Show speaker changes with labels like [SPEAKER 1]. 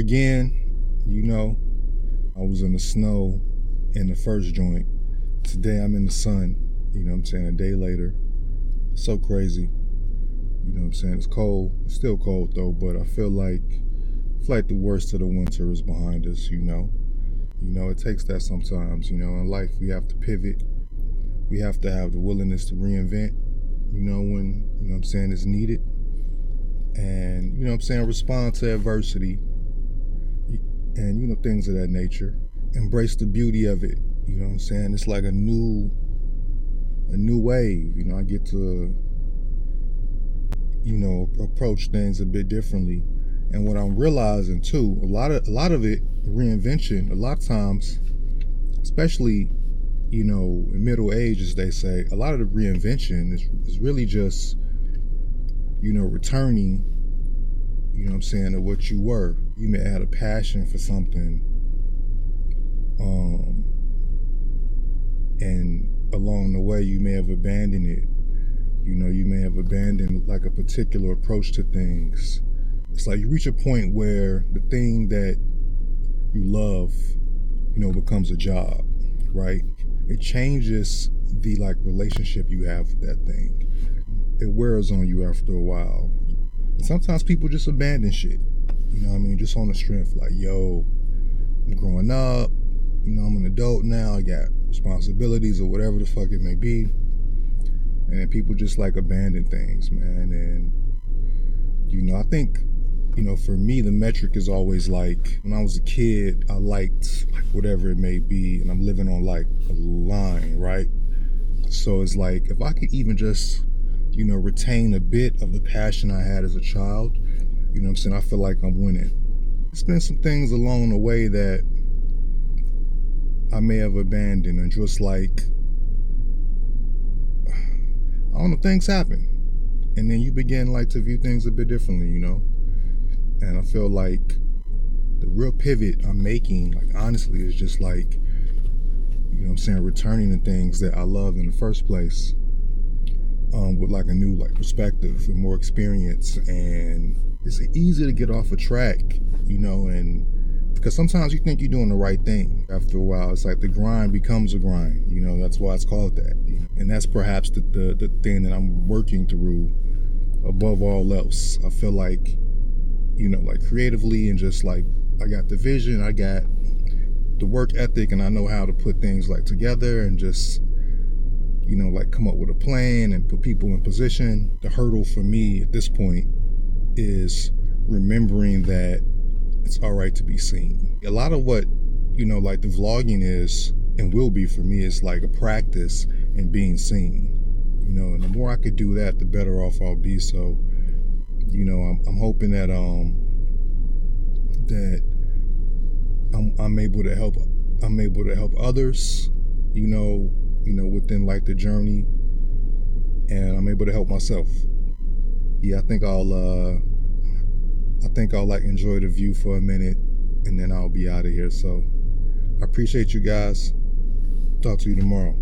[SPEAKER 1] again, I was in the snow in the first joint. Today I'm in the sun, a day later. So crazy. It's cold. It's still cold though, but I feel like the worst of the winter is behind us, It takes that sometimes, in life we have to pivot. We have to have the willingness to reinvent, when, it's needed. And, respond to adversity and, things of that nature. Embrace the beauty of it, It's like a new wave, I get to, approach things a bit differently. And what I'm realizing too, a lot of it, reinvention, a lot of times, especially, in middle age, as they say, a lot of the reinvention is really just, returning, to what you were. You may have a passion for something, and along the way you may have abandoned it. You may have abandoned like a particular approach to things. It's like you reach a point where the thing that you love, becomes a job, right? It changes the relationship you have with that thing. It wears on you after a while. And sometimes people just abandon shit, just on the strength, I'm growing up, I'm an adult now, I got responsibilities or whatever the fuck it may be. And then people just abandon things, man. And, I think, for me, the metric is always when I was a kid, I liked whatever it may be, and I'm living on a line, right? So it's if I could even just, retain a bit of the passion I had as a child, I feel like I'm winning. There's been some things along the way that I may have abandoned, and just I don't know, things happen. And then you begin to view things a bit differently, And I feel like the real pivot I'm making, honestly, is just returning to things that I love in the first place, with a new perspective and more experience. And it's easy to get off a track, and because sometimes you think you're doing the right thing. After a while, it's the grind becomes a grind, that's why it's called that. And that's perhaps the thing that I'm working through above all else. I feel creatively, and just I got the vision, I got the work ethic, and I know how to put things together and just, come up with a plan and put people in position. The hurdle for me at this point is remembering that it's all right to be seen. A lot of what, the vlogging is and will be for me is a practice in being seen, and the more I could do that, the better off I'll be. So, I'm hoping that I'm able to help others, within the journey, and I'm able to help myself. Yeah, I think I'll enjoy the view for a minute, and then I'll be out of here. So I appreciate you guys. Talk to you tomorrow.